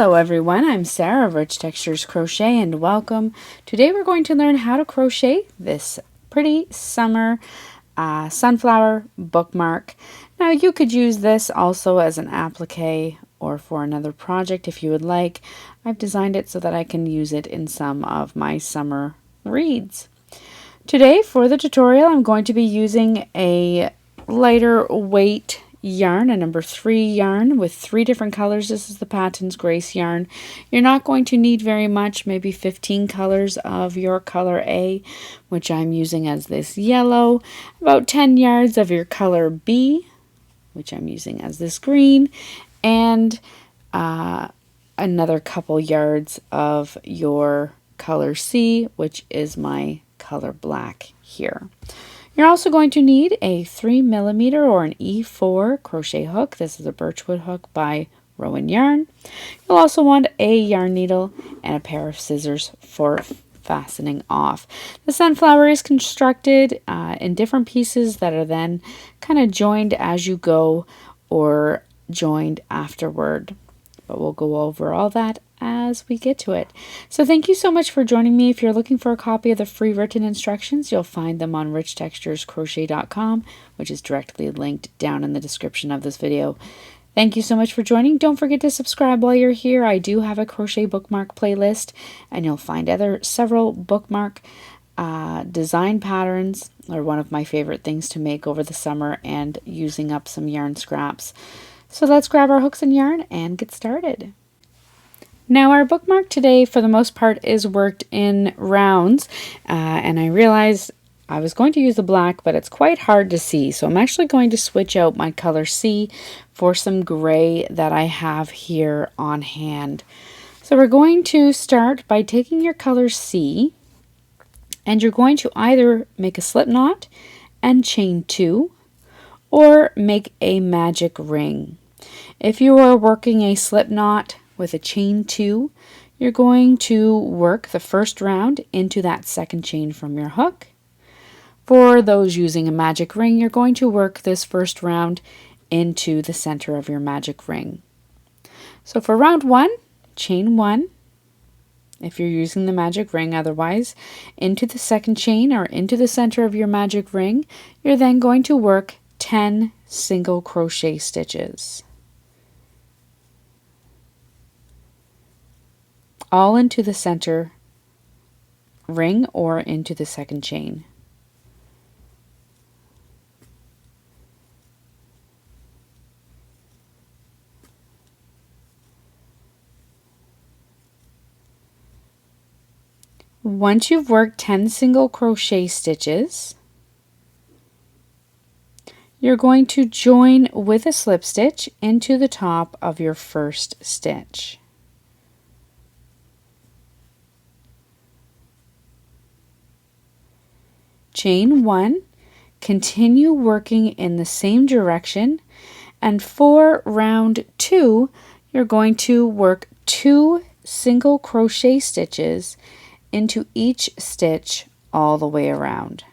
Hello everyone, I'm Sarah of Rich Textures Crochet and welcome. Today we're going to learn how to crochet this pretty summer sunflower bookmark. Now you could use this also as an applique or for another project if you would like. I've designed it so that I can use it in some of my summer reads. Today for the tutorial I'm going to be using a lighter weight yarn, a number 3 yarn with 3 different colors. This is the Patons Grace yarn. You're not going to need very much, maybe 15 colors of your color A, which I'm using as this yellow, about 10 yards of your color B, which I'm using as this green, and another couple yards of your color C, which is my color black here. You're also going to need a 3mm or an E4 crochet hook. This is a birchwood hook by Rowan Yarn. You'll also want a yarn needle and a pair of scissors for fastening off. The sunflower is constructed in different pieces that are then kind of joined as you go or joined afterward. But we'll go over all that as we get to it. So thank you so much for joining me. If you're looking for a copy of the free written instructions, you'll find them on richtexturescrochet.com, which is directly linked down in the description of this video. Thank you so much for joining. Don't forget to subscribe while you're here. I do have a crochet bookmark playlist, and you'll find several bookmark design patterns are one of my favorite things to make over the summer and using up some yarn scraps. So let's grab our hooks and yarn and get started. Now our bookmark today for the most part is worked in rounds and I realized I was going to use the black, but it's quite hard to see, so I'm actually going to switch out my color C for some gray that I have here on hand. So we're going to start by taking your color C and you're going to either make a slip knot and chain 2 or make a magic ring. If you are working a slip knot with a chain 2, you're going to work the first round into that second chain from your hook. For those using a magic ring, you're going to work this first round into the center of your magic ring. So for round 1, chain 1, if you're using the magic ring, otherwise into the second chain or into the center of your magic ring, you're then going to work 10 single crochet stitches. All into the center ring or into the second chain. Once you've worked 10 single crochet stitches, you're going to join with a slip stitch into the top of your first stitch. Chain 1, continue working in the same direction, and for round 2 you're going to work 2 single crochet stitches into each stitch all the way around.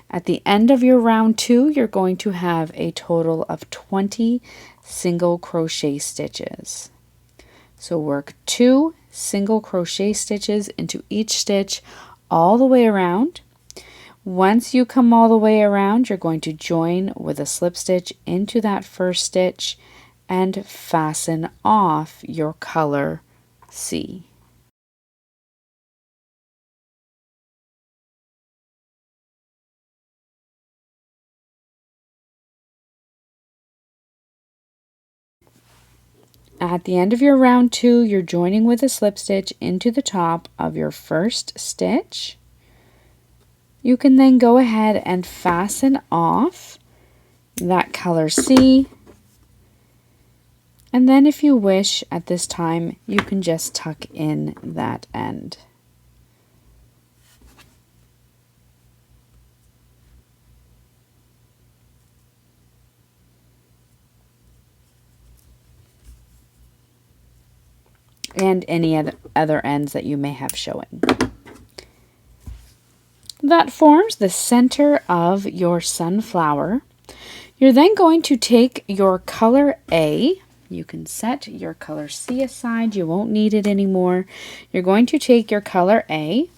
At the end of your round 2 you're going to have a total of 20 single crochet stitches. So work 2 single crochet stitches into each stitch all the way around. Once you come all the way around, you're going to join with a slip stitch into that first stitch and fasten off your color C. At the end of your round 2, you're joining with a slip stitch into the top of your first stitch. You can then go ahead and fasten off that color C, and then if you wish at this time you can just tuck in that end. And any other ends that you may have showing. That forms the center of your sunflower. You're then going to take your color A, You can set your color C aside. You won't need it anymore. You're going to take your color A,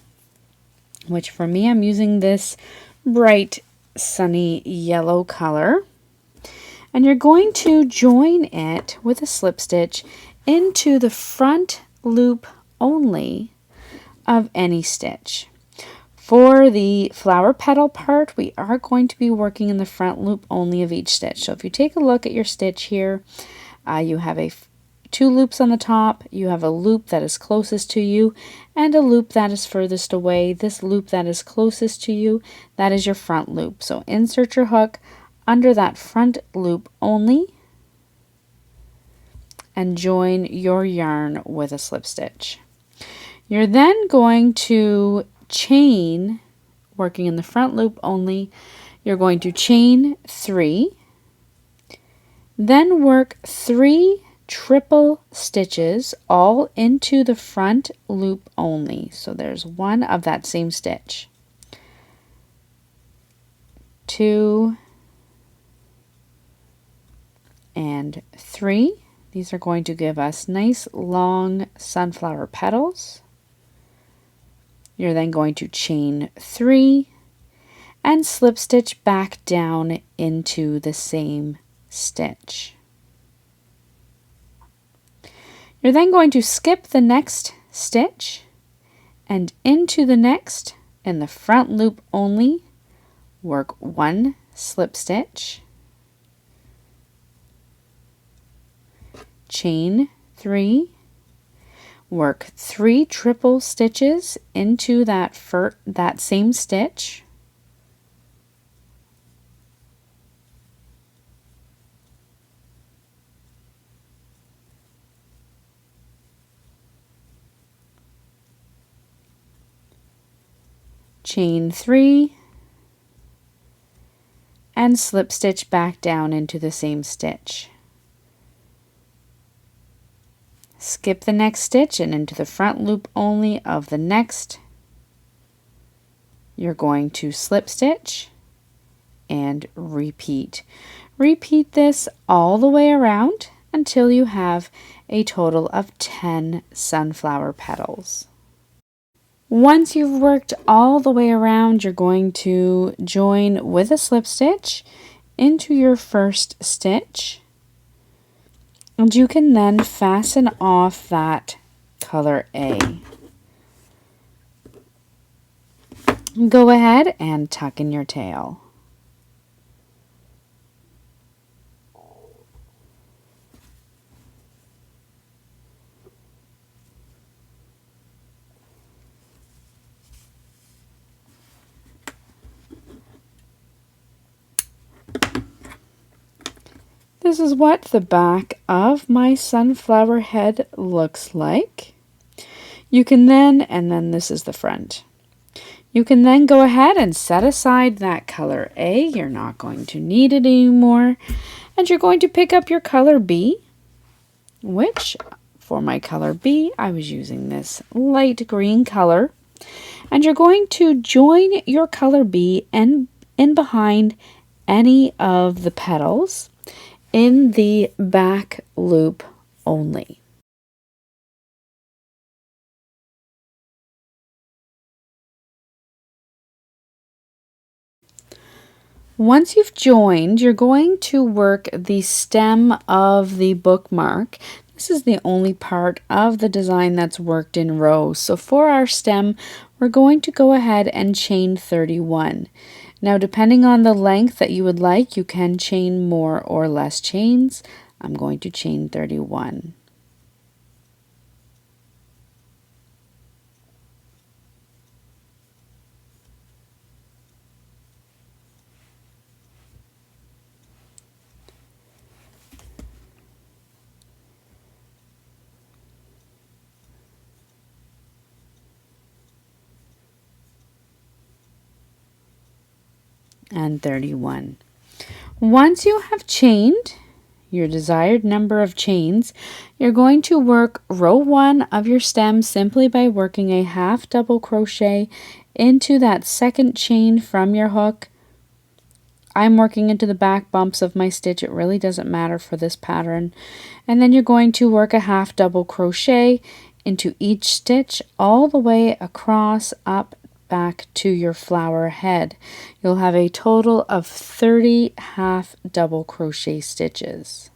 which for me, I'm using this bright sunny yellow color, and you're going to join it with a slip stitch into the front loop only of any stitch. For the flower petal part, we are going to be working in the front loop only of each stitch. So if you take a look at your stitch here, you have two loops on the top, you have a loop that is closest to you, and a loop that is furthest away. This loop that is closest to you, that is your front loop. So insert your hook under that front loop only, and join your yarn with a slip stitch. You're then going to chain, working in the front loop only, you're going to chain 3, then work 3 triple stitches all into the front loop only. So there's 1 of that same stitch. 2 and 3. These are going to give us nice long sunflower petals. You're then going to chain 3 and slip stitch back down into the same stitch. You're then going to skip the next stitch and into the next in the front loop only, work 1 slip stitch, chain 3, work 3 triple stitches into that same stitch, chain 3, and slip stitch back down into the same stitch. Skip the next stitch and into the front loop only of the next. You're going to slip stitch and repeat. Repeat this all the way around until you have a total of 10 sunflower petals. Once you've worked all the way around, you're going to join with a slip stitch into your first stitch. And you can then fasten off that color A. Go ahead and tuck in your tail. This is what the back of my sunflower head looks like. You can then, and then this is the front. You can then go ahead and set aside that color A. You're not going to need it anymore. And you're going to pick up your color B, which for my color B, I was using this light green color. And you're going to join your color B in behind any of the petals in the back loop only. Once you've joined, you're going to work the stem of the bookmark. This is the only part of the design that's worked in rows. So for our stem, we're going to go ahead and chain 31. Now, depending on the length that you would like, you can chain more or less chains. I'm going to chain 31. And 31. Once you have chained your desired number of chains, you're going to work row 1 of your stem simply by working a half double crochet into that second chain from your hook I'm working into the back bumps of my stitch. It really doesn't matter for this pattern. And then you're going to work a half double crochet into each stitch all the way across, up, back to your flower head. You'll have a total of 30 half double crochet stitches.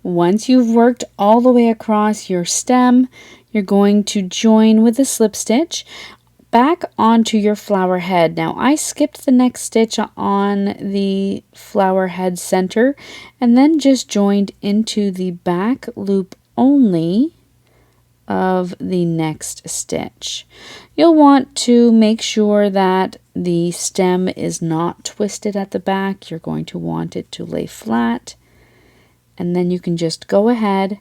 Once you've worked all the way across your stem, you're going to join with a slip stitch back onto your flower head. Now I skipped the next stitch on the flower head center and then just joined into the back loop only of the next stitch. You'll want to make sure that the stem is not twisted at the back. You're going to want it to lay flat. And then you can just go ahead,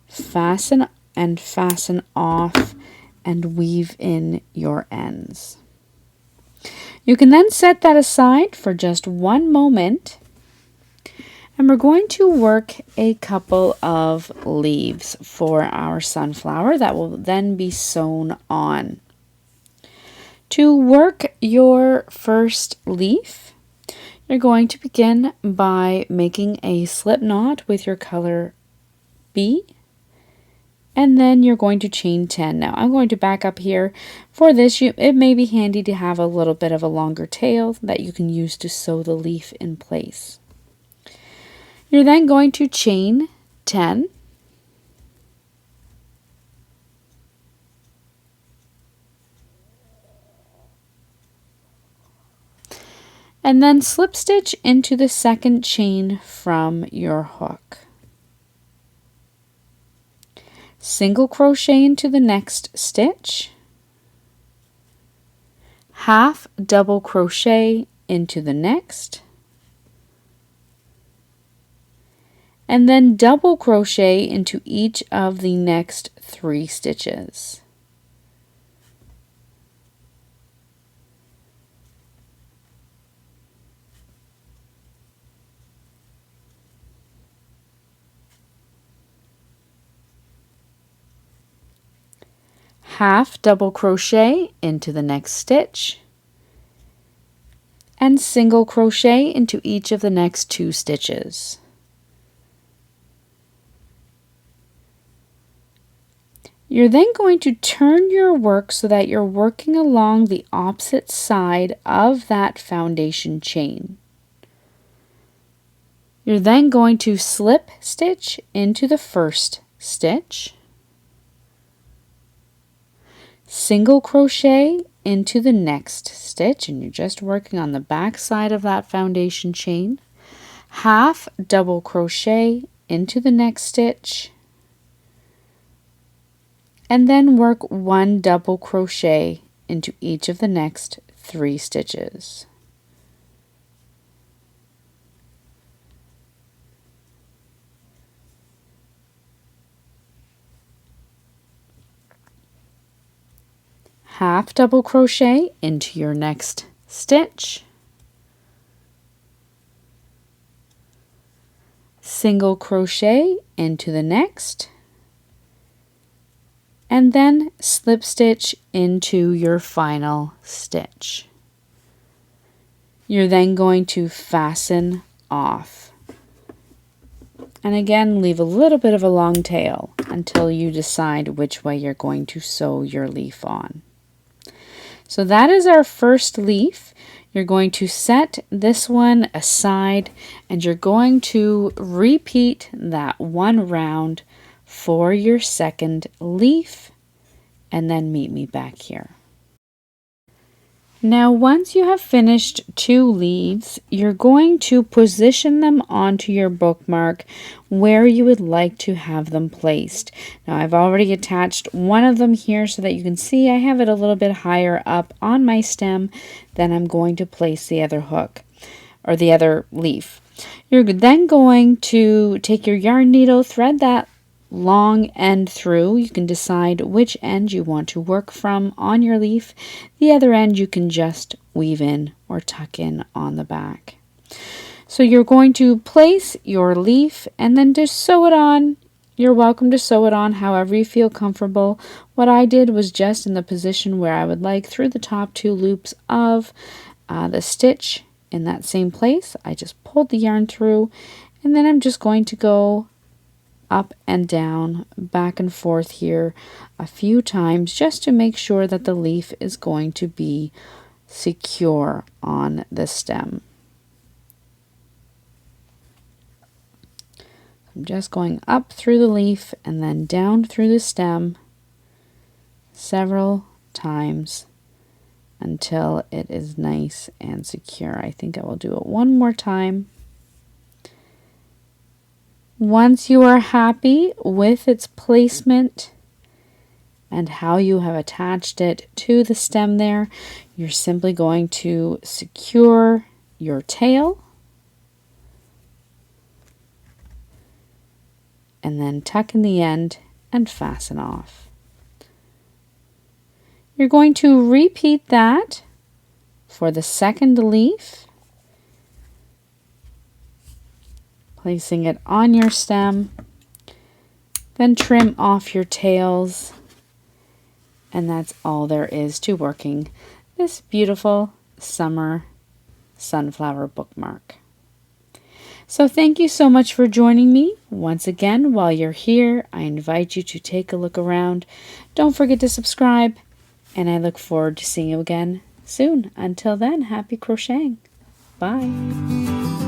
fasten and fasten off, and weave in your ends. You can then set that aside for just one moment, and we're going to work a couple of leaves for our sunflower that will then be sewn on. To work your first leaf, you're going to begin by making a slip knot with your color B, and then you're going to chain 10. Now I'm going to back up here. For this, it may be handy to have a little bit of a longer tail that you can use to sew the leaf in place. You're then going to chain 10. And then slip stitch into the second chain from your hook. Single crochet into the next stitch. Half double crochet into the next. And then double crochet into each of the next 3 stitches. Half double crochet into the next stitch, and single crochet into each of the next 2 stitches. You're then going to turn your work so that you're working along the opposite side of that foundation chain. You're then going to slip stitch into the first stitch, single crochet into the next stitch, and you're just working on the back side of that foundation chain, half double crochet into the next stitch, and then work 1 double crochet into each of the next 3 stitches. Half double crochet into your next stitch, single crochet into the next, and then slip stitch into your final stitch. You're then going to fasten off. And again, leave a little bit of a long tail until you decide which way you're going to sew your leaf on. So that is our first leaf. You're going to set this one aside and you're going to repeat that one round for your second leaf and then meet me back here. Now once you have finished 2 leaves, you're going to position them onto your bookmark where you would like to have them placed. Now I've already attached one of them here so that you can see I have it a little bit higher up on my stem than I'm going to place the other hook or the other leaf. You're then going to take your yarn needle, thread that long end through. You can decide which end you want to work from on your leaf. The other end you can just weave in or tuck in on the back. So you're going to place your leaf and then just sew it on You're welcome to sew it on however you feel comfortable. What I did was just in the position where I would like through the top 2 loops of the stitch in that same place. I just pulled the yarn through, and then I'm just going to go up and down, back and forth here a few times just to make sure that the leaf is going to be secure on the stem. I'm just going up through the leaf and then down through the stem several times until it is nice and secure. I think I will do it one more time. Once you are happy with its placement and how you have attached it to the stem there, you're simply going to secure your tail and then tuck in the end and fasten off. You're going to repeat that for the second leaf, placing it on your stem, then trim off your tails, and that's all there is to working this beautiful summer sunflower bookmark. So thank you so much for joining me. Once again, while you're here, I invite you to take a look around. Don't forget to subscribe, and I look forward to seeing you again soon. Until then, happy crocheting. Bye.